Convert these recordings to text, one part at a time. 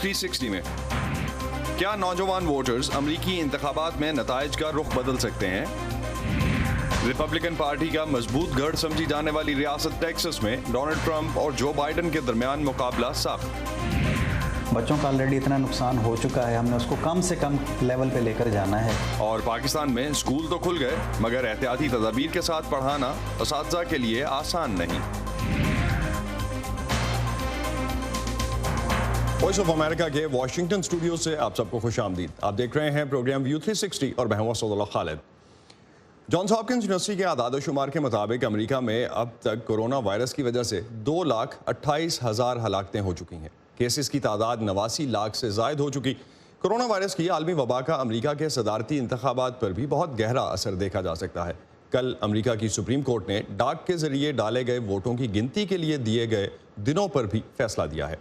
360 में کیا نوجوان ووٹرز امریکی انتخابات میں نتائج کا رخ بدل سکتے ہیں؟ ریپبلکن پارٹی کا مضبوط گڑھ سمجھی جانے والی ریاست ٹیکسس میں ڈونلڈ ٹرمپ اور جو بائیڈن کے درمیان مقابلہ سخت۔ بچوں کا آلریڈی اتنا نقصان ہو چکا ہے، ہم نے اس کو کم سے کم لیول پہ لے کر جانا ہے۔ اور پاکستان میں اسکول تو کھل گئے مگر احتیاطی تدابیر کے ساتھ پڑھانا اساتذہ کے لیے آسان نہیں۔ وائس آف امریکہ کے واشنگٹن اسٹوڈیو سے آپ سب کو خوش آمدید۔ آپ دیکھ رہے ہیں پروگرام ویو 360 اور میں ہوں اسد اللہ خالد۔ جانس ہاپکنز یونیورسٹی کے اعداد و شمار کے مطابق امریکہ میں اب تک کورونا وائرس کی وجہ سے 2,28,000 ہلاکتیں ہو چکی ہیں۔ کیسز کی تعداد 89 لاکھ سے زائد ہو چکی۔ کورونا وائرس کی عالمی وبا کا امریکہ کے صدارتی انتخابات پر بھی بہت گہرا اثر دیکھا جا سکتا ہے۔ کل امریکہ کی سپریم کورٹ نے ڈاک کے ذریعے ڈالے گئے ووٹوں کی گنتی کے لیے دیے گئے دنوں پر بھی فیصلہ دیا ہے۔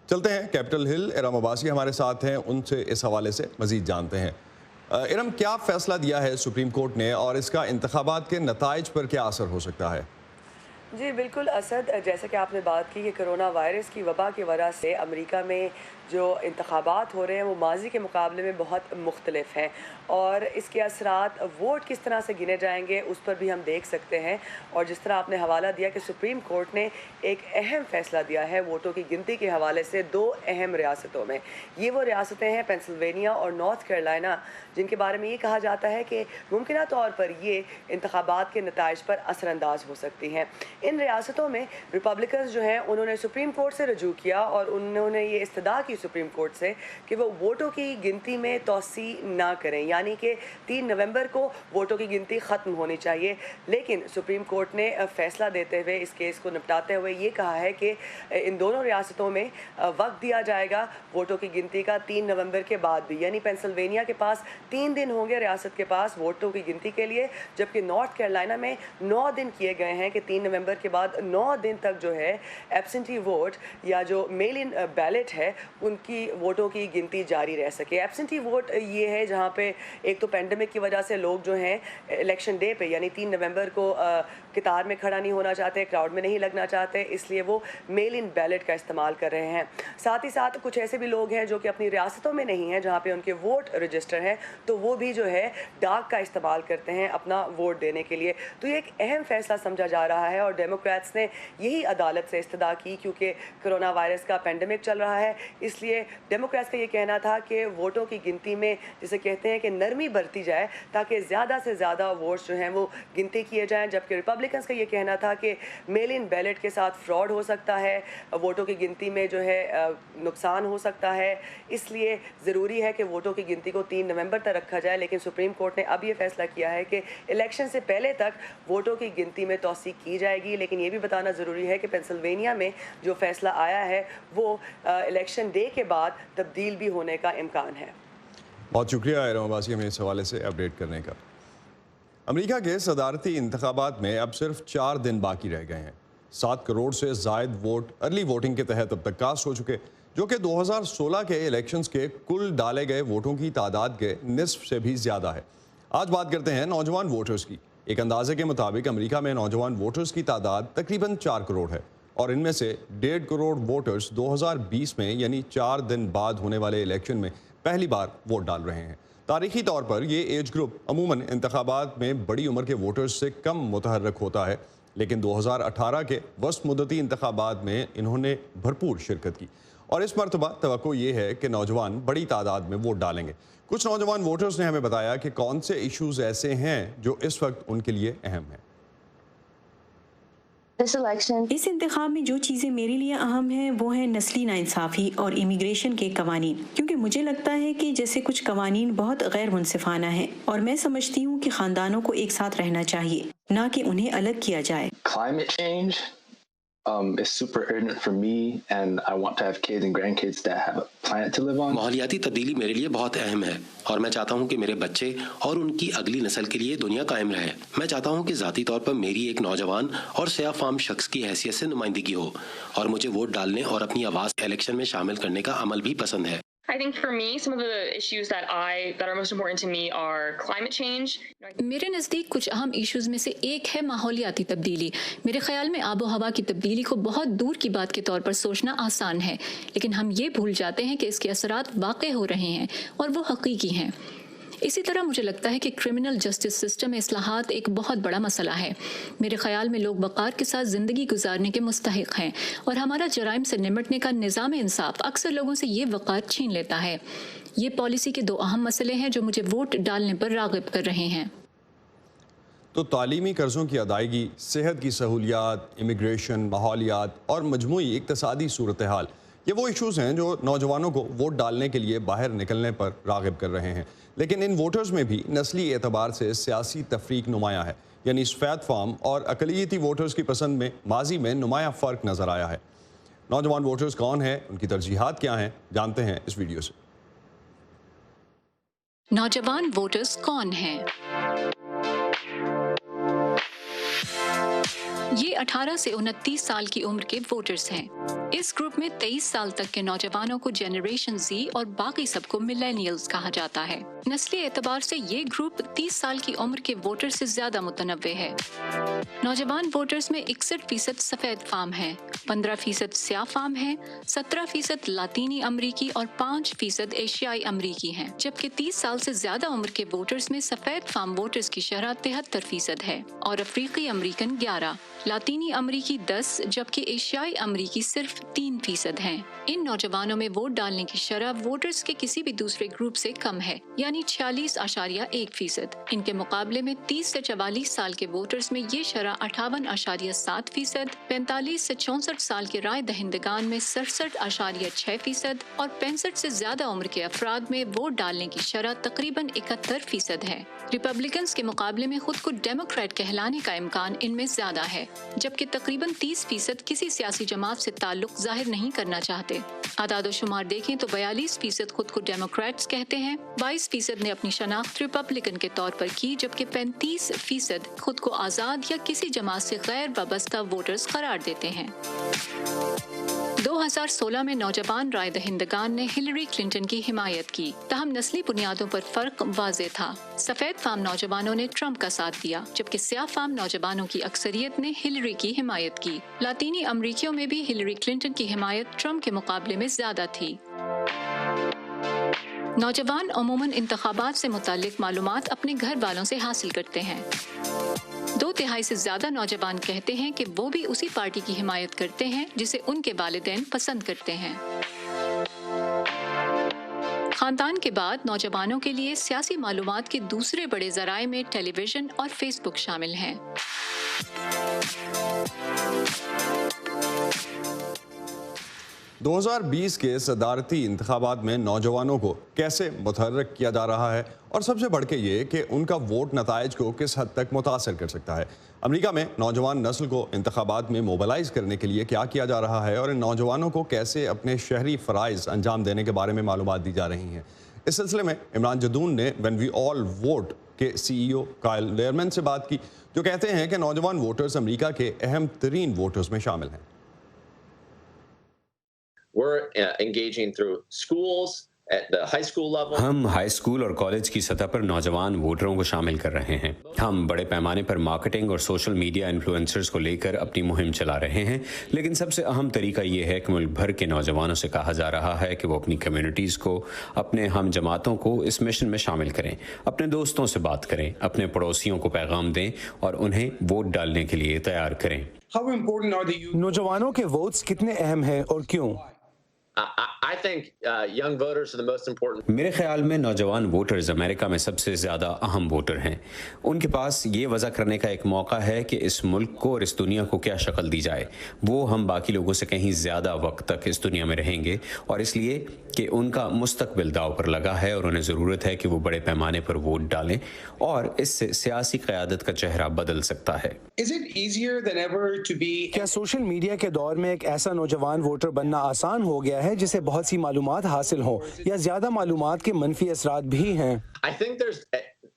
چلتے ہیں کیپٹل ہل، ارم عباسی ہمارے ساتھ ہیں، ان سے اس حوالے سے مزید جانتے ہیں۔ ارم، کیا فیصلہ دیا ہے سپریم کورٹ نے اور اس کا انتخابات کے نتائج پر کیا اثر ہو سکتا ہے؟ جی بالکل اسد، جیسا کہ آپ نے بات کی کہ کرونا وائرس کی وبا کی وجہ سے امریکہ میں جو انتخابات ہو رہے ہیں وہ ماضی کے مقابلے میں بہت مختلف ہیں، اور اس کے اثرات ووٹ کس طرح سے گنے جائیں گے اس پر بھی ہم دیکھ سکتے ہیں۔ اور جس طرح آپ نے حوالہ دیا کہ سپریم کورٹ نے ایک اہم فیصلہ دیا ہے ووٹوں کی گنتی کے حوالے سے 2 اہم ریاستوں میں۔ یہ وہ ریاستیں ہیں پینسلوینیا اور نارتھ کیرولائنا، جن کے بارے میں یہ کہا جاتا ہے کہ ممکنہ طور پر یہ انتخابات کے نتائج پر اثر انداز ہو سکتی ہیں۔ ان ریاستوں میں ریپبلکنز جو ہیں انہوں نے سپریم کورٹ سے رجوع کیا اور انہوں نے یہ استدعا کی سپریم کورٹ سے کہ وہ ووٹوں کی گنتی میں توسیع نہ کریں، یعنی کہ 3 نومبر کو ووٹوں کی گنتی ختم ہونی چاہیے۔ لیکن سپریم کورٹ نے فیصلہ دیتے ہوئے اس کیس کو نپٹاتے ہوئے یہ کہا ہے کہ ان دونوں ریاستوں میں وقت دیا جائے گا ووٹوں کی گنتی کا 3 نومبر کے بعد بھی، یعنی پینسلوینیا کے پاس 3 دن ہوں گے ریاست کے پاس ووٹوں کی گنتی کے لیے، جبکہ نارتھ کیرولائنا میں 9 دن کیے گئے ہیں کہ 3 نومبر کے بعد 9 دن تک جو ہے ایبسنٹی ووٹ یا جو میل ان بیلٹ ہے ان کی ووٹوں کی گنتی جاری رہ سکے۔ ایبسنٹی ووٹ یہ ہے جہاں پہ ایک تو پینڈیمک کی وجہ سے لوگ جو ہیں الیکشن ڈے پہ یعنی 3 نومبر کو قطار میں کھڑا نہیں ہونا چاہتے، کراؤڈ میں نہیں لگنا چاہتے، اس لیے وہ میل ان بیلٹ کا استعمال کر رہے ہیں۔ ساتھ ہی ساتھ کچھ ایسے بھی لوگ ہیں جو کہ اپنی ریاستوں میں نہیں ہیں جہاں پہ ان کے ووٹ رجسٹر ہیں، تو وہ بھی جو ہے ڈاک کا استعمال کرتے ہیں اپنا ووٹ دینے کے لیے۔ تو یہ ایک اہم فیصلہ سمجھا جا رہا ہے اور ڈیموکریٹس نے یہی عدالت سے استدعا کی، کیونکہ کرونا وائرس کا پینڈیمک چل رہا ہے، اس لیے ڈیموکریٹس کا یہ کہنا تھا کہ ووٹوں کی گنتی میں جسے کہتے ہیں کہ نرمی برتی جائے تاکہ زیادہ سے زیادہ ووٹس جو ہیں وہ گنتی کیے جائیں، جبکہ ریپبلکنس کا یہ کہنا تھا کہ میل ان بیلٹ کے ساتھ فراڈ ہو سکتا ہے، ووٹوں کی گنتی میں جو ہے نقصان ہو سکتا ہے، اس لیے ضروری ہے کہ ووٹوں کی گنتی کو 3 نومبر تک رکھا جائے۔ لیکن سپریم کورٹ نے اب یہ فیصلہ کیا ہے کہ الیکشن سے پہلے تک ووٹوں کی گنتی میں توسیع کی جائے گی، لیکن یہ بھی بتانا ضروری ہے کہ پینسلوینیا میں جو فیصلہ آیا ہے وہ الیکشن ڈے کے بعد تبدیل بھی ہونے کا امکان ہے۔ بہت شکریہ ارم عباسی ہمیں اس حوالے سے اپڈیٹ کرنے کا۔ امریکہ کے صدارتی انتخابات میں اب صرف 4 دن باقی رہ گئے ہیں۔ 7 کروڑ سے زائد ووٹ ارلی ووٹنگ کے تحت اب تک کاسٹ ہو چکے، جو کہ 2016 کے الیکشنز کے کل ڈالے گئے ووٹوں کی تعداد کے نصف سے بھی زیادہ ہے۔ آج بات کرتے ہیں نوجوان ووٹرز کی۔ ایک اندازے کے مطابق امریکہ میں نوجوان ووٹرز کی تعداد تقریباً 4 کروڑ ہے، اور ان میں سے 1.5 کروڑ ووٹرز 2020 میں یعنی 4 دن بعد ہونے والے الیکشن میں پہلی بار ووٹ ڈال رہے ہیں۔ تاریخی طور پر یہ ایج گروپ عموماً انتخابات میں بڑی عمر کے ووٹرز سے کم متحرک ہوتا ہے، لیکن 2018 کے وسط مدتی انتخابات میں انہوں نے بھرپور شرکت کی، اور اس مرتبہ توقع یہ ہے کہ نوجوان بڑی تعداد میں ووٹ ڈالیں گے۔ کچھ نوجوان ووٹرز نے ہمیں بتایا کہ کون سے ایشوز ایسے ہیں جو اس وقت ان کے لیے اہم ہیں۔ اس انتخاب میں جو چیزیں میرے لیے اہم ہیں وہ ہیں نسلی ناانصافی اور امیگریشن کے قوانین، کیونکہ مجھے لگتا ہے کہ جیسے کچھ قوانین بہت غیر منصفانہ ہیں، اور میں سمجھتی ہوں کہ خاندانوں کو ایک ساتھ رہنا چاہیے، نہ کہ انہیں الگ کیا جائے۔ Climate change is super urgent for me, and I want to have kids and grandkids that have a planet to live on. ماحولیاتی تبدیلی میرے لیے بہت اہم ہے، اور میں چاہتا ہوں کہ میرے بچے اور ان کی اگلی نسل کے لیے دنیا قائم رہے۔ میں چاہتا ہوں کہ ذاتی طور پر میری ایک نوجوان اور سیاہ فام شخص کی حیثیت سے نمائندگی ہو، اور مجھے ووٹ ڈالنے اور اپنی آواز الیکشن میں شامل کرنے کا عمل بھی پسند ہے۔ I think for me, some of the issues that are most important to me are climate change. میرے نزدیک کچھ اہم ایشوز میں سے ایک ہے ماحولیاتی تبدیلی۔ میرے خیال میں آب و ہوا کی تبدیلی کو بہت دور کی بات کے طور پر سوچنا آسان ہے، لیکن ہم یہ بھول جاتے ہیں کہ اس کے اثرات واقع ہو رہے ہیں اور وہ حقیقی ہیں۔ اسی طرح مجھے لگتا ہے کہ کرمنل جسٹس سسٹم میں اصلاحات ایک بہت بڑا مسئلہ ہے۔ میرے خیال میں لوگ وقار کے ساتھ زندگی گزارنے کے مستحق ہیں، اور ہمارا جرائم سے نمٹنے کا نظام انصاف اکثر لوگوں سے یہ وقار چھین لیتا ہے۔ یہ پالیسی کے دو اہم مسئلے ہیں جو مجھے ووٹ ڈالنے پر راغب کر رہے ہیں۔ تو تعلیمی قرضوں کی ادائیگی، صحت کی سہولیات، امیگریشن، ماحولیات اور مجموعی اقتصادی صورتحال، یہ وہ ایشوز ہیں جو نوجوانوں کو ووٹ ڈالنے کے لیے باہر نکلنے پر راغب کر رہے ہیں۔ لیکن ان ووٹرز میں بھی نسلی اعتبار سے سیاسی تفریق نمایاں ہے، یعنی سفید فام اور اقلیتی ووٹرز کی پسند میں ماضی میں نمایاں فرق نظر آیا ہے۔ نوجوان ووٹرز کون ہیں، ان کی ترجیحات کیا ہیں، جانتے ہیں اس ویڈیو سے۔ نوجوان ووٹرز کون ہیں؟ یہ 18 سے 29 سال کی عمر کے ووٹرز ہیں۔ اس گروپ میں 23 سال تک کے نوجوانوں کو جنریشن زی اور باقی سب کو ملینیلز کہا جاتا ہے۔ نسلی اعتبار سے یہ گروپ 30 سال کی عمر کے ووٹر سے زیادہ متنوع ہے۔ نوجوان ووٹرز میں 61% سفید فام ہیں، 15% سیاہ فام ہیں، 17% لاطینی امریکی اور 5% ایشیائی امریکی ہیں، جبکہ 30 سال سے زیادہ عمر کے ووٹرز میں سفید فام ووٹرز کی شرح 73% ہے اور افریقی امریکن 11، لاطینی امریکی 10 جبکہ ایشیائی امریکی صرف 3% ہیں۔ ان نوجوانوں میں ووٹ ڈالنے کی شرح ووٹرز کے کسی بھی دوسرے گروپ سے کم ہے، یعنی 46.1%۔ ان کے مقابلے میں 30 سے 44 سال کے ووٹرز میں یہ شرح 58.7%، 45 سے 64 سال کے رائے دہندگان میں 67.6% اور 65 سے زیادہ عمر کے افراد میں ووٹ ڈالنے کی شرح تقریباً 71% ہے۔ ریپبلکنز کے مقابلے میں خود کو ڈیموکریٹ کہلانے کا امکان ان میں زیادہ ہے، جبکہ تقریباً 30% کسی سیاسی جماعت سے تعلق ظاہر نہیں کرنا چاہتے۔ اعداد و شمار دیکھیں تو 42% خود کو ڈیموکریٹس کہتے ہیں، 22% نے اپنی شناخت ریپبلکن کے طور پر کی، جبکہ 35% خود کو آزاد یا کسی جماعت سے غیر وابستہ ووٹرز قرار دیتے ہیں۔ 2016 میں نوجوان رائے دہندگان نے ہلری کلنٹن کی حمایت کی، تاہم نسلی بنیادوں پر فرق واضح تھا۔ سفید فام نوجوانوں نے ٹرمپ کا ساتھ دیا، جبکہ سیاہ فام نوجوانوں کی اکثریت نے ہلری کی حمایت کی۔ لاطینی امریکیوں میں بھی ہلری کلنٹن کی حمایت ٹرمپ کے مقابلے میں زیادہ تھی۔ نوجوان عموماً انتخابات سے متعلق معلومات اپنے گھر والوں سے حاصل کرتے ہیں۔ 2/3 سے زیادہ نوجوان کہتے ہیں کہ وہ بھی اسی پارٹی کی حمایت کرتے ہیں جسے ان کے والدین پسند کرتے ہیں۔ خاندان کے بعد نوجوانوں کے لیے سیاسی معلومات کے دوسرے بڑے ذرائع میں ٹیلی ویژن اور فیس بک شامل ہیں۔ 2020 کے صدارتی انتخابات میں نوجوانوں کو کیسے متحرک کیا جا رہا ہے، اور سب سے بڑھ کے یہ کہ ان کا ووٹ نتائج کو کس حد تک متاثر کر سکتا ہے۔ امریکہ میں نوجوان نسل کو انتخابات میں موبلائز کرنے کے لیے کیا جا رہا ہے، اور ان نوجوانوں کو کیسے اپنے شہری فرائض انجام دینے کے بارے میں معلومات دی جا رہی ہیں۔ اس سلسلے میں عمران جدون نے وین وی آل ووٹ کے CEO کائل لیئرمن سے بات کی، جو کہتے ہیں کہ نوجوان ووٹرز امریکہ کے اہم ترین ووٹرز میں شامل ہیں۔ We're engaging through schools at the high school level. ہم ہائی اسکول اور کالج کی سطح پر نوجوان ووٹروں کو شامل کر رہے ہیں۔ ہم بڑے پیمانے پر مارکیٹنگ اور سوشل میڈیا انفلوئنسرز کو لے کر اپنی مہم چلا رہے ہیں، لیکن سب سے اہم طریقہ یہ ہے کہ ملک بھر کے نوجوانوں سے کہا جا رہا ہے کہ وہ اپنی کمیونٹیز کو، اپنے ہم جماعتوں کو اس مشن میں شامل کریں، اپنے دوستوں سے بات کریں، اپنے پڑوسیوں کو پیغام دیں اور انہیں ووٹ ڈالنے کے لیے تیار کریں۔ نوجوانوں کے ووٹس کتنے اہم ہیں اور کیوں؟ I think young voters are the most important. میرے خیال میں نوجوان ووٹرز امریکہ میں سب سے زیادہ اہم ووٹر ہیں۔ ان کے پاس یہ وضع کرنے کا ایک موقع ہے کہ اس ملک کو اور اس دنیا کو کیا شکل دی جائے۔ وہ ہم باقی لوگوں سے کہیں زیادہ وقت تک اس دنیا میں رہیں گے، اور اس لیے کہ ان کا مستقبل داؤ پر لگا ہے اور انہیں ضرورت ہے کہ وہ بڑے پیمانے پر ووٹ ڈالیں، اور اس سے سیاسی قیادت کا چہرہ بدل سکتا ہے۔ کیا سوشل میڈیا کے دور میں ایک ایسا نوجوان ووٹر بننا آسان ہو گیا ہے جسے بہت سی معلومات حاصل ہوں، یا زیادہ معلومات کے منفی اثرات بھی ہیں؟ I think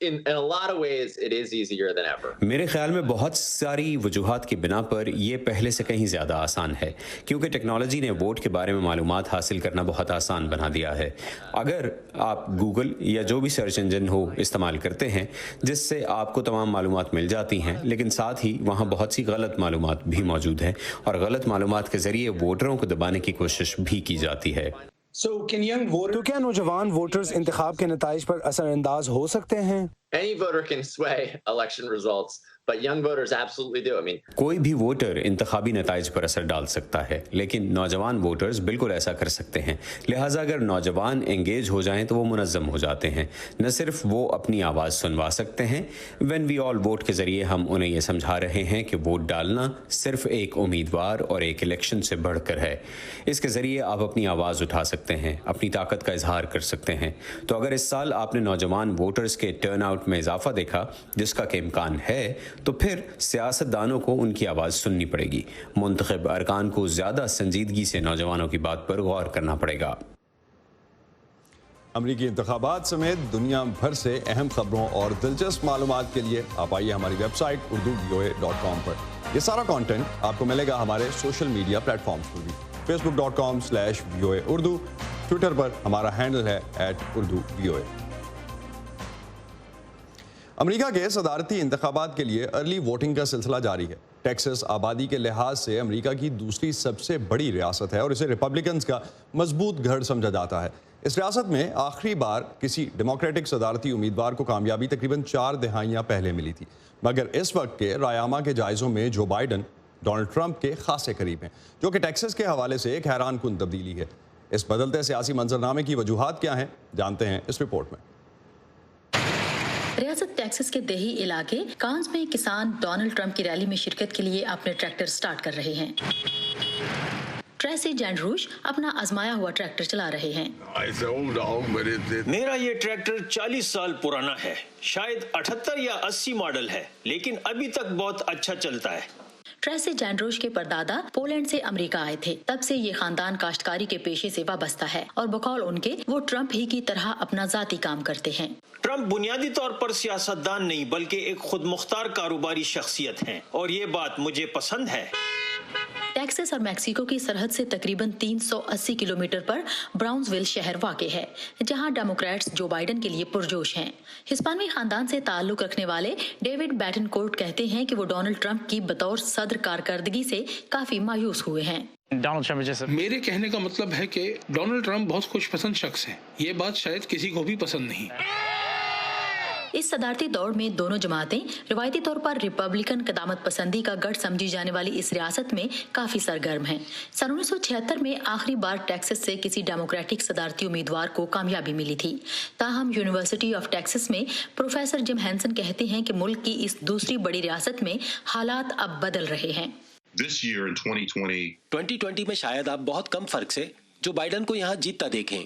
in a lot of ways, it is easier than ever. मेरे ख्याल में बहुत सारी वजूहात की बिना पर ये पहले से कहीं ज़्यादा आसान है, क्योंकि टेक्नोलॉजी ने वोट के बारे में मालूमात हासिल करना बहुत आसान बना दिया है। अगर आप गूगल या जो भी सर्च इंजन हो इस्तेमाल करते हैं, जिससे आपको तमाम मालूमात मिल जाती हैं, लेकिन साथ ही वहाँ बहुत सी गलत मालूमात भी मौजूद हैं और गलत मालूमात के ज़रिए वोटरों को दबाने की कोशिश भी की जाती है। तो क्या नौजवान वोटर्स इंतखाब के नताइज पर असरअंदाज हो सकते हैं? Any voter can sway election results, but young voters absolutely do. I mean, कोई भी वोटर इंतखाबी नताइज पर असर डाल सकता है, लेकिन नौजवान वोटर्स बिल्कुल ऐसा कर सकते हैं। लिहाजा अगर नौजवान एंगेज हो जाएं तो वो मुनज़्ज़म हो जाते हैं। न सिर्फ वो अपनी आवाज़ सुनवा सकते हैं, व्हेन वी ऑल वोट के ज़रिए हम उन्हें ये समझा रहे हैं कि वोट डालना सिर्फ एक उम्मीदवार और एक इलेक्शन से बढ़कर है। इसके ज़रिए आप अपनी आवाज़ उठा सकते हैं, अपनी ताकत का इजहार कर सकते हैं। तो अगर इस साल आपने नौजवान वोटर्स के टर्न आउट में इजाफा देखा, जिसका कि इम्कान है, तो फिर सियासतदानों को उनकी आवाज़ सुननी पड़ेगी। मुंतखब अरकान को ज़्यादा संजीदगी से नौजवानों की बात पर गौर करना पड़ेगा। अमरीकी इंतखाबात समेत दुनिया भर से अहम खबरों और दिलचस्प मालूमात के लिए आप आइए हमारी वेबसाइट urduvoa.com पर। यह सारा कंटेंट आपको मिलेगा हमारे सोशल मीडिया प्लेटफॉर्म्स पर भी। facebook.com/VOA Urdu, ट्विटर पर हमारा हैंडल है @UrduVOA। अमेरिका के सदारती इंतखाबात के लिए अर्ली वोटिंग का सिलसिला जारी है। टेक्सास आबादी के लिहाज से अमेरिका की दूसरी सबसे बड़ी रियासत है और इसे रिपब्लिकन्स का मजबूत गढ़ समझा जाता है। इस रियासत में आखिरी बार किसी डेमोक्रेटिक सदारती उम्मीदवार को कामयाबी तकरीबन 4 दहाइयाँ पहले मिली थी, मगर इस वक्त के रायामा के जायज़ों में जो बाइडन डोनाल्ड ट्रंप के खासे करीब हैं, जो कि टेक्सास के हवाले से एक हैरान कुन तब्दीली है। इस बदलते सियासी मंजरनामे की वजूहात क्या हैं, जानते हैं इस रिपोर्ट में। रियासत टेक्सास के देही इलाके कांस में किसान डोनाल्ड ट्रंप की रैली में शिरकत के लिए अपने ट्रैक्टर स्टार्ट कर रहे हैं। ट्रेसी जैंडरूश अपना आजमाया हुआ ट्रैक्टर चला रहे हैं। मेरा ये ट्रैक्टर 40 साल पुराना है, शायद 78 या 80 मॉडल है, लेकिन अभी तक बहुत अच्छा चलता है। ट्रेसी जैंडरूश के परदादा पोलैंड से अमेरिका आए थे। तब से ये खानदान काश्तकारी के पेशे से वाबस्ता है और बकौल उनके वो ट्रंप ही की तरह अपना जाती काम करते हैं। ट्रंप बुनियादी तौर पर सियासतदान नहीं बल्कि एक खुद मुख्तार कारोबारी शख्सियत हैं और ये बात मुझे पसंद है। टेक्सास और मैक्सिको की सरहद से तकरीबन 380 किलोमीटर पर ब्राउन्सविल शहर वाक़ है, जहां डेमोक्रेट्स जो बाइडन के लिए पुरजोश हैं। हिस्पानवी खानदान से ताल्लुक रखने वाले डेविड बैटनकोर्ट कहते हैं कि वो डोनाल्ड ट्रंप की बतौर सदर कारकर्दगी से काफी मायूस हुए हैं। मेरे कहने का मतलब है कि डोनाल्ड ट्रंप बहुत खुशपसंद शख्स हैं। ये बात शायद किसी को भी पसंद नहीं। इस सदारती दौड़ में दोनों जमातें रिवायती तौर पर रिपब्लिकन कदामत पसंदी का गढ़ समझी जाने वाली इस रियासत में काफी सरगर्म हैं। सन 1976 में आखिरी बार टेक्सास से किसी डेमोक्रेटिक सदारती उम्मीदवार को कामयाबी मिली थी। ताहम यूनिवर्सिटी ऑफ टेक्सास में प्रोफेसर जिम हैंसन कहते हैं कि मुल्क की इस दूसरी बड़ी रियासत में हालात अब बदल रहे हैं। 2020 में शायद आप बहुत कम फर्क से जो बाइडन को यहाँ जीतता देखें।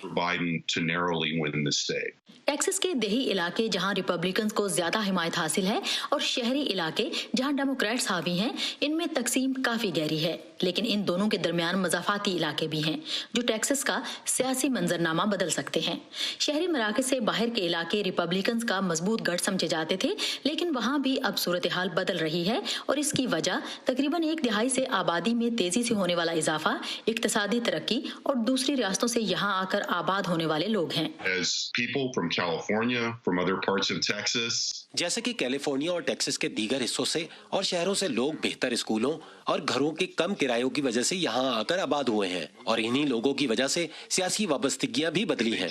टेक्सास के देही इलाके जहां रिपब्लिकन्स को ज्यादा हिमायत हासिल है और शहरी इलाके जहां डेमोक्रेट्स हावी हैं, इनमें तकसीम काफी गहरी है। लेकिन इन दोनों के दरमियान मजाफाती इलाके भी हैं जो टेक्सास का सियासी मंजरनामा बदल सकते हैं। शहरी मराकज से बाहर के इलाके रिपब्लिकन्स का मजबूत गढ़ समझे जाते थे, लेकिन वहां भी अब सूरत हाल बदल रही है और इसकी वजह तकरीबन 1 दहाई से आबादी में तेजी से होने वाला इजाफा, इक्तिसादी तरक्की और दूसरी रियासतों से यहाँ आकर आबाद होने वाले लोग हैं। जैसे कि कैलिफोर्निया और टेक्सास के दीगर हिस्सों से और शहरों से लोग बेहतर स्कूलों और घरों के कम किरायों की वजह से यहाँ आकर आबाद हुए हैं और इन्हीं लोगों की वजह से सियासी वाबस्तगियां भी बदली हैं।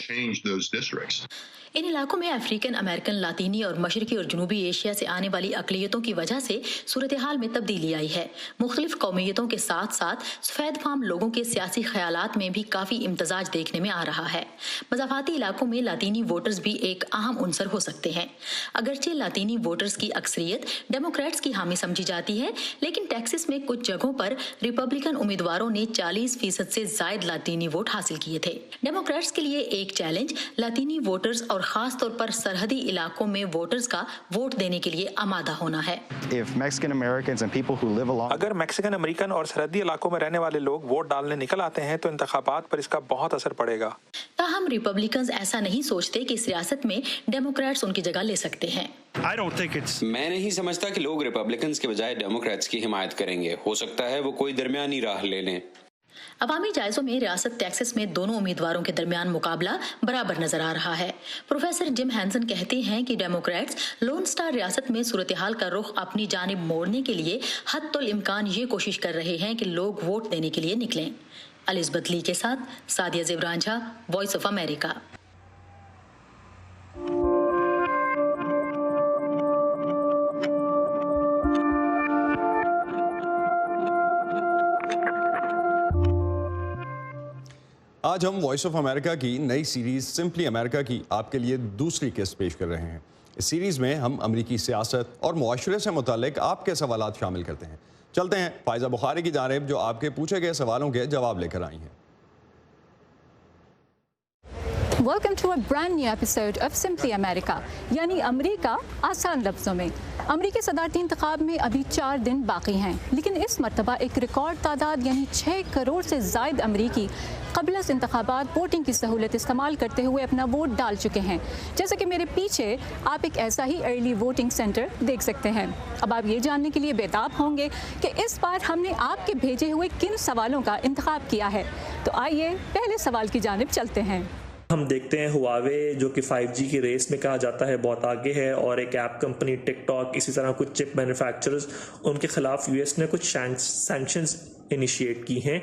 इन इलाकों में अफ्रीकन अमेरिकन, लातीनी और मशरकी और जनूबी एशिया से आने वाली अकलियतों की वजह से सूरत हाल में तब्दीली आई है। मुख्तलिफ कौमियतों के साथ साथ सफेद फाम लोगों के सियासी ख्यालात में भी काफी इम्तजाज देखने में आ रहा है। मज़ाफाती इलाकों में लातीनी वोटर्स भी एक अहम उनसर हो सकते हैं। अगरचे लातीनी वोटर्स की अक्सरियत डेमोक्रेट्स की हामी समझी जाती है, लेकिन टेक्सास में कुछ जगहों पर रिपब्लिकन उम्मीदवारों ने 40% से ज्यादा लातीनी वोट हासिल किए थे। डेमोक्रेट्स के लिए एक चैलेंज लातीनी वोटर्स और खास तौर पर सरहदी इलाकों में वोटर्स का वोट देने के लिए आमादा होना है। अगर मैक्सिकन अमेरिकन और सरहदी इलाकों में रहने वाले लोग वोट डालने निकल आते हैं तो इंतखाबात पर इसका बहुत असर पड़ेगा। ताहम रिपब्लिकन्स ऐसा नहीं सोचते कि इस रियासत में डेमोक्रेट्स उनकी जगह ले सकते हैं। मैं नहीं समझता कि लोग रिपब्लिकन्स के बजाय डेमोक्रेट्स की हिमायत करेंगे। हो सकता है वो कोई दरमियानी राह ले लें। अवामी जायजों में रियासत टेक्सास में दोनों उम्मीदवारों के दरमियान मुकाबला बराबर नजर आ रहा है। प्रोफेसर जिम हैंसन कहते हैं कि डेमोक्रेट्स लोन स्टार रियासत में सूरत हाल का रुख अपनी जानिब मोड़ने के लिए हद्दुल इम्कान ये कोशिश कर रहे हैं कि लोग वोट देने के लिए निकलें। एलिज़ाबेथ ली के साथ Sadia Zibran Jha, voice of America. आज हम वॉइस ऑफ अमेरिका की नई सीरीज सिंपली अमेरिका की आपके लिए दूसरी किस्त पेश कर रहे हैं। इस सीरीज में हम अमरीकी सियासत और मुआशरे से मुतालिक आपके सवालात शामिल करते हैं। चलते हैं फायजा बुखारी की जानिब जो आपके पूछे गए सवालों के जवाब लेकर आई हैं। Welcome to a brand new episode of simply America, यानी अमेरिका आसान लफ्ज़ों में। अमरीकी सदारती इंतखाब में अभी 4 दिन बाकी हैं, लेकिन इस मरतबा एक रिकॉर्ड तादाद यानी 6 करोड़ से ज़ायद अमरीकी क़ब्ल अज़ इंतखाबात वोटिंग की सहूलत इस्तेमाल करते हुए अपना वोट डाल चुके हैं। जैसे कि मेरे पीछे आप एक ऐसा ही अर्ली वोटिंग सेंटर देख सकते हैं। अब आप ये जानने के लिए बेताब होंगे कि इस बार हमने आपके भेजे हुए किन सवालों का इंतखाब किया है। तो आइए पहले सवाल की जानिब चलते हैं। हम देखते हैं हुआवे जो कि 5G की रेस में कहा जाता है बहुत आगे है, और एक ऐप कंपनी टिकटॉक, इसी तरह कुछ चिप मैन्युफैक्चरर्स, उनके खिलाफ यूएस ने कुछ सैंक्शंस इनिशिएट की हैं।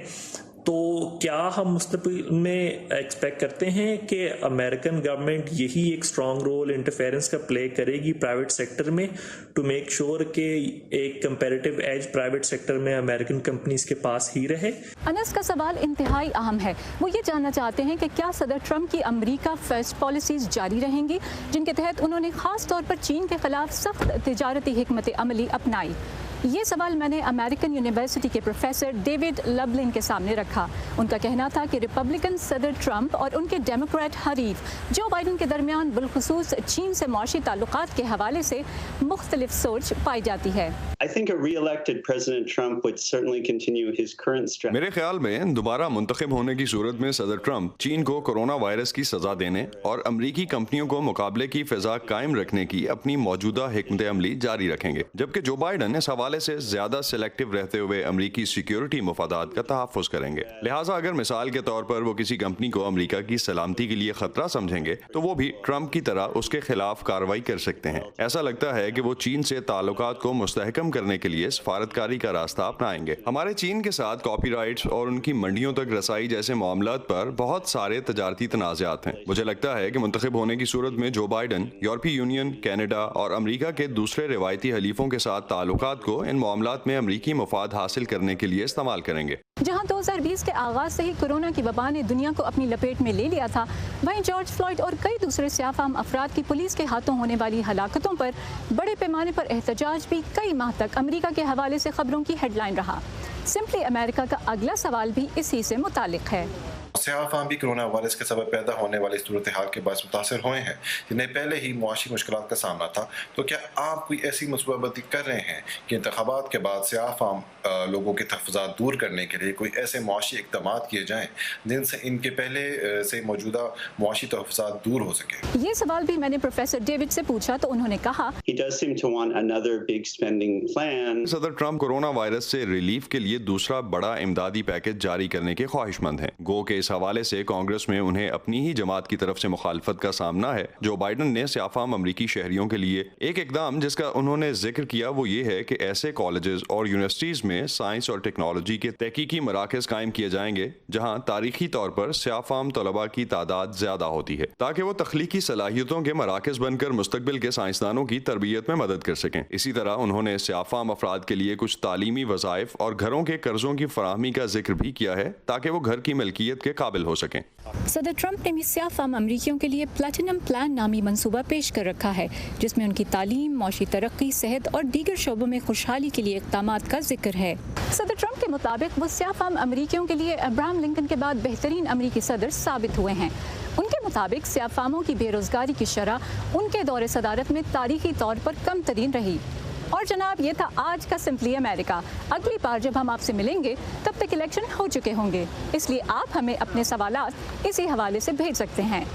तो क्या हम मुस्तक़बिल में एक्सपेक्ट करते हैं कि अमेरिकन गवर्नमेंट यही एक स्ट्रॉन्ग रोल इंटरफेरेंस का प्ले करेगी प्राइवेट सेक्टर में टू मेक श्योर कि एक कंपैरेटिव एज प्राइवेट सेक्टर में अमेरिकन कंपनीज के पास ही रहे? अनस का सवाल इंतहाई अहम है। वो ये जानना चाहते हैं कि क्या सदर ट्रंप की अमेरिका फर्स्ट पॉलिसीज जारी रहेंगी, जिनके तहत उन्होंने खास तौर पर चीन के खिलाफ सख्त तिजारती हिकमत अमली अपनाई। ये सवाल मैंने अमेरिकन यूनिवर्सिटी के प्रोफेसर डेविड लबलिन के सामने रखा। उनका कहना था कि रिपब्लिकन सदर ट्रंप और उनके डेमोक्रेट हरीफ जो बाइडन के दरमियान बिलखुसूस चीन से मुआशी ताल्लुकात के हवाले से मुख्तलिफ सोच पाई जाती है। मेरे ख्याल में दोबारा मुंतखब होने की सूरत में सदर ट्रंप चीन को कोरोना वायरस की सजा देने और अमरीकी कंपनियों को मुकाबले की फिजा कायम रखने की अपनी मौजूदा हिकमत अमली जारी रखेंगे, जबकि जो बाइडन इस हवाले से ज्यादा सिलेक्टिव रहते हुए अमरीकी सिक्योरिटी मुफादात का तहफ़्फ़ुज़ करेंगे। लिहाजा अगर मिसाल के तौर पर वो किसी कंपनी को अमरीका की सलामती के लिए खतरा समझेंगे तो वो भी ट्रंप की तरह उसके खिलाफ कार्रवाई कर सकते हैं। ऐसा लगता है कि वो चीन से ताल्लुकात को मुस्तहकम करने के लिए सफारतकारी का रास्ता अपनाएंगे। हमारे चीन के साथ कॉपीराइट्स और उनकी मंडियों तक रसाई जैसे मामलात पर बहुत सारे तजारती तनाज़ात हैं। मुझे लगता है कि मुंतखब होने की सूरत में जो बाइडन यूरोपीय यूनियन, कनाडा और अमरीका के दूसरे रिवायती हलीफों के साथ ताल्लुकात को इन मामलात में अमरीकी मुफाद हासिल करने के लिए इस्तेमाल करेंगे। जहां 2020 के आगाज से ही कोरोना की वबा ने दुनिया को अपनी लपेट में ले लिया था, वहीं जॉर्ज फ्लॉयड और कई दूसरे सियाफाम अफराद की पुलिस के हाथों होने वाली हलाकतों पर बड़े पैमाने पर एहतजाज भी कई माह तक अमेरिका के हवाले से खबरों की हेडलाइन रहा। सिंपली अमेरिका का अगला सवाल भी इसी से मुतालिक है। सियाफाम भी कोरोना वायरस के सबब पैदा होने वाली सूरत हाल के बायस मुतासर हुए हैं, जिन्हें पहले ही मुआशी मुश्किलात का सामना था। तो क्या आप कोई ऐसी मनसूबाबंदी कर रहे हैं कि इंतखाबात के बाद सियाफाम लोगों के तहफ़्फ़ुज़ात दूर करने के लिए कोई ऐसे मुआशी इक़दामात किए जाएँ जिनसे इनके पहले से मौजूदा मुआशी तहफ़्फ़ुज़ात दूर हो सके? ये सवाल भी मैंने प्रोफेसर डेविड से पूछा तो उन्होंने कहा, सदर ट्रंप कोरोना वायरस से रिलीफ के लिए दूसरा बड़ा इमदादी पैकेज जारी करने के ख्वाहिशमंद हैं। गो के इस हवाले से कांग्रेस में उन्हें अपनी ही जमात की तरफ से मुखालफत का सामना है। जो बाइडन ने सियाफाम अमरीकी शहरियों के लिए एक इकदाम जिसका उन्होंने जिक्र किया वो ये है कि ऐसे कॉलेजेस और यूनिवर्सिटीज में साइंस और टेक्नोलॉजी के तहकीकी मराकज कायम किए जाएंगे जहां तारीखी तौर पर सियाफाम तलबा की तादाद ज्यादा होती है, ताकि वो तख्लीकी सलाहियतों के मराकज बनकर मुस्तकबिल के साइंसदानों की तरबियत में मदद कर सकें। इसी तरह उन्होंने सियाफाम अफराद के लिए कुछ तालीमी वज़ाइफ और घरों के कर्जों की फराहमी का जिक्र भी किया है, ताकि वो घर की मलकियत के काबिल हो सकें। सदर ट्रंप ने भी स्याह-फाम अमरीकियों के लिए प्लैटिनम प्लान नामी मंसूबा पेश कर रखा है, जिसमें उनकी तालीम, मौशी तरक्की, सेहत और दीगर शोबों में खुशहाली के लिए इक़दामात का जिक्र है। सदर ट्रंप के मुताबिक वो स्याह-फाम अमरीकियों के लिए अब्राहम लिंकन के बाद बेहतरीन अमरीकी सदर साबित हुए हैं। उनके मुताबिक स्याह-फामों की बेरोजगारी की शरह उनके दौरे सदारत में तारीखी तौर पर कम तरीन रही। और जनाब, ये था आज का सिंपली अमेरिका। अगली बार जब हम आपसे मिलेंगे तब तक इलेक्शन हो चुके होंगे, इसलिए आप हमें अपने सवालात इसी हवाले से भेज सकते हैं।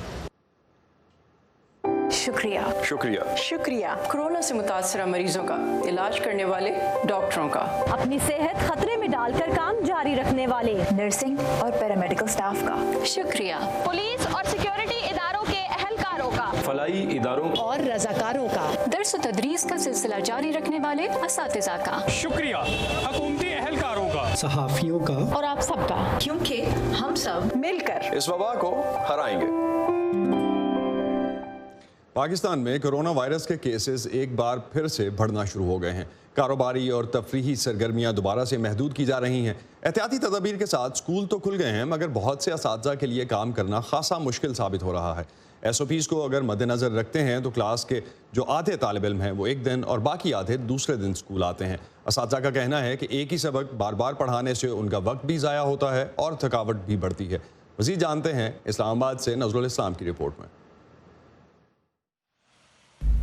शुक्रिया शुक्रिया शुक्रिया कोरोना से मुतासरा मरीजों का इलाज करने वाले डॉक्टरों का, अपनी सेहत खतरे में डालकर काम जारी रखने वाले नर्सिंग और पैरामेडिकल स्टाफ का, शुक्रिया पुलिस और सिक्योरिटी इदारों के अहलकारों का, फलाई इदारों और रजाकारों का, दर्स व तदरीस का सिलसिला जारी रखने वाले असातिज़ा का, शुक्रिया हुकूमती अहलकारों का, सहाफियों का, और आप सबका, क्योंकि हम सब मिलकर इस वबा को हराएंगे। पाकिस्तान में कोरोना वायरस के केसेस एक बार फिर से बढ़ना शुरू हो गए हैं। कारोबारी और तफरीही सरगर्मियां दोबारा से महदूद की जा रही हैं। एहतियाती तदाबीर के साथ स्कूल तो खुल गए हैं, मगर बहुत से असातिज़ा के लिए काम करना खासा मुश्किल साबित हो रहा है। SOPs को अगर मद्देनज़र रखते हैं तो क्लास के जो आधे तालिब इल्म हैं वो एक दिन और बाकी आधे दूसरे दिन स्कूल आते हैं। असातिज़ा का कहना है कि एक ही सबक बार बार पढ़ाने से उनका वक्त भी ज़ाया होता है और थकावट भी बढ़ती है। मज़ीद जानते हैं इस्लामाबाद से नज़रुल इस्लाम की रिपोर्ट में।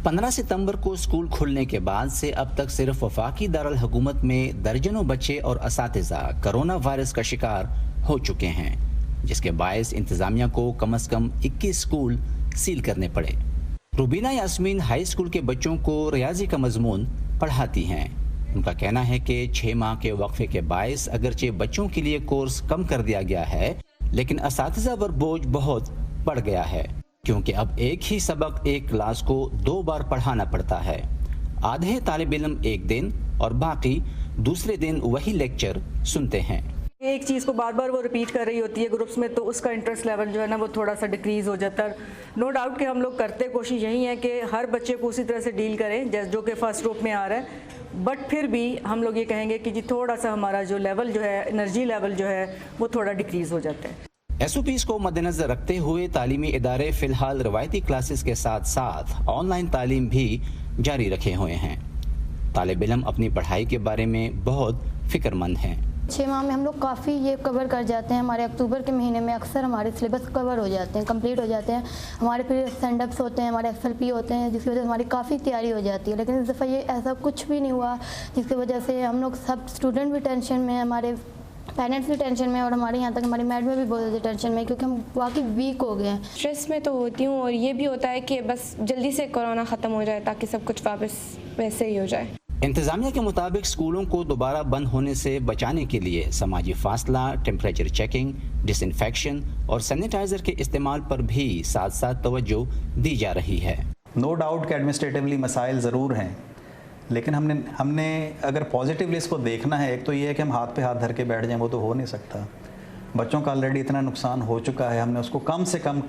15 सितंबर को स्कूल खुलने के बाद से अब तक सिर्फ वफाकी दारुल हुकूमत में दर्जनों बच्चे और असातिज़ा कोरोना वायरस का शिकार हो चुके हैं, जिसके बायस इंतज़ामिया को कम से कम 21 स्कूल सील करने पड़े। रुबीना यास्मीन हाई स्कूल के बच्चों को रियाजी का मजमून पढ़ाती हैं। उनका कहना है कि 6 माह के वक्फे के बायस अगरचे बच्चों के लिए कोर्स कम कर दिया गया है, लेकिन असातिज़ा पर बोझ बहुत बढ़ गया है, क्योंकि अब एक ही सबक एक क्लास को 2 बार पढ़ाना पड़ता है। आधे तालिब इल्म एक दिन और बाकी दूसरे दिन वही लेक्चर सुनते हैं। एक चीज़ को बार बार वो रिपीट कर रही होती है ग्रुप्स में, तो उसका इंटरेस्ट लेवल जो है ना वो थोड़ा सा डिक्रीज़ हो जाता है। नो डाउट कि हम लोग करते कोशिश यही है कि हर बच्चे को उसी तरह से डील करें जो कि फर्स्ट ग्रुप में आ रहा है, बट फिर भी हम लोग ये कहेंगे कि जी थोड़ा सा हमारा जो लेवल जो है, एनर्जी लेवल जो है वो थोड़ा डिक्रीज़ हो जाता है। SOPs को मद्देनजर रखते हुए तालीमी इदारे फिलहाल रवायती क्लासेस के साथ साथ ऑनलाइन तालीम भी जारी रखे हुए हैं। तालिब इल्म अपनी पढ़ाई के बारे में बहुत फिक्रमंद हैं। 6 माह में हम लोग काफ़ी ये कवर कर जाते हैं। हमारे अक्टूबर के महीने में अक्सर हमारे सिलेबस कवर हो जाते हैं, कंप्लीट हो जाते हैं। हमारे फिर स्टैंड अप्स होते हैं, हमारे SLP होते हैं, जिसकी वजह से हमारी काफ़ी तैयारी हो जाती है। लेकिन इस दफ़ा ये ऐसा कुछ भी नहीं हुआ, जिसकी वजह से हम लोग सब स्टूडेंट भी टेंशन में, हमारे पेरेंट्स भी टेंशन में, और हमारे यहाँ तक हमारी मैडम भी बहुत ज़्यादा टेंशन में, क्योंकि हम वाकई वीक हो गए हैं। स्ट्रेस में तो होती हूँ, और ये भी होता है कि बस जल्दी से कोरोना ख़त्म हो जाए ताकि सब कुछ वापस वैसे ही हो जाए। इंतजामिया के मुताबिक स्कूलों को दोबारा बंद होने से बचाने के लिए समाजी फासला, टेम्परेचर चेकिंग, डिसइंफेक्शन और सैनिटाइजर के इस्तेमाल पर भी साथ साथ तवज्जो दी जा रही है। नो डाउट कि एडमिनिस्ट्रेटिवली मसाइल ज़रूर हैं, लेकिन हमने अगर पॉजिटिवली इसको देखना है, एक तो ये है कि हम हाथ पे हाथ धर के बैठ जाएं, वो तो हो नहीं सकता। बच्चों का ऑलरेडी इतना नुकसान हो चुका है, हमने उसको कम से कम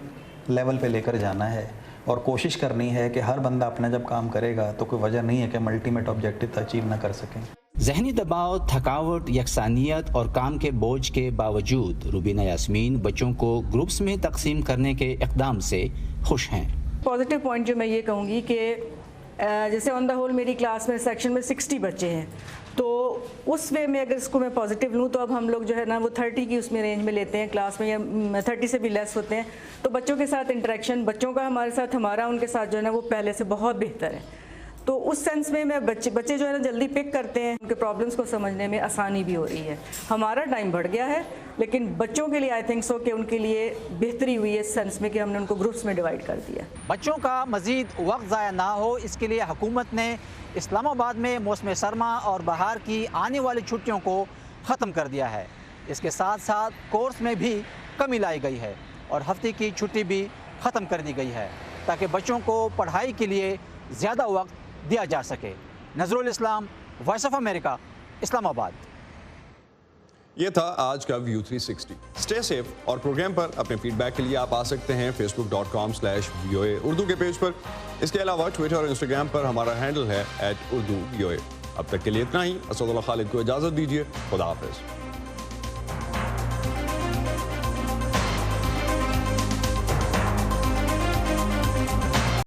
लेवल पे लेकर जाना है और कोशिश करनी है कि हर बंदा अपना जब काम करेगा तो कोई वजह नहीं है कि हम अल्टीमेट ऑब्जेक्टिव अचीव ना कर सकें। ज़हनी दबाव, थकावट, यकसानियत और काम के बोझ के बावजूद रुबीना यास्मीन बच्चों को ग्रुप्स में तकसीम करने के इक़दाम से खुश हैं। पॉजिटिव पॉइंट जो मैं ये कहूँगी कि जैसे ऑन द होल मेरी क्लास में सेक्शन में 60 बच्चे हैं, तो उस वे में अगर इसको मैं पॉजिटिव लूँ तो अब हम लोग जो है ना वो 30 की उसमें रेंज में लेते हैं क्लास में, या 30 से भी लेस होते हैं। तो बच्चों के साथ इंटरेक्शन, बच्चों का हमारे साथ, हमारा उनके साथ जो है ना वो पहले से बहुत बेहतर है। तो उस सेंस में मैं बच्चे जो है ना जल्दी पिक करते हैं, उनके प्रॉब्लम्स को समझने में आसानी भी हो रही है। हमारा टाइम बढ़ गया है, लेकिन बच्चों के लिए आई थिंक सो कि उनके लिए बेहतरी हुई है इस सेंस में कि हमने उनको ग्रुप्स में डिवाइड कर दिया। बच्चों का मज़ीद वक्त ज़ाया ना हो, इसके लिए हुकूमत ने इस्लामाबाद में मौसम सरमा और बहार की आने वाली छुट्टियों को ख़त्म कर दिया है। इसके साथ साथ कोर्स में भी कमी लाई गई है और हफ्ते की छुट्टी भी ख़त्म कर दी गई है, ताकि बच्चों को पढ़ाई के लिए ज़्यादा वक्त दिया जा सके। नज़रुल इस्लाम, वॉइस ऑफ अमेरिका, इस्लामाबाद। ये था आज का व्यू 360। स्टे सेफ, और प्रोग्राम पर अपने फीडबैक के लिए आप आ सकते हैं facebook.com/VOA उर्दू के पेज पर। इसके अलावा ट्विटर और इंस्टाग्राम पर हमारा हैंडल है @urduvoa। अब तक के लिए इतना ही। असदुल्लाह खालिद को इजाज़त दीजिए। खुदा हाफिज़।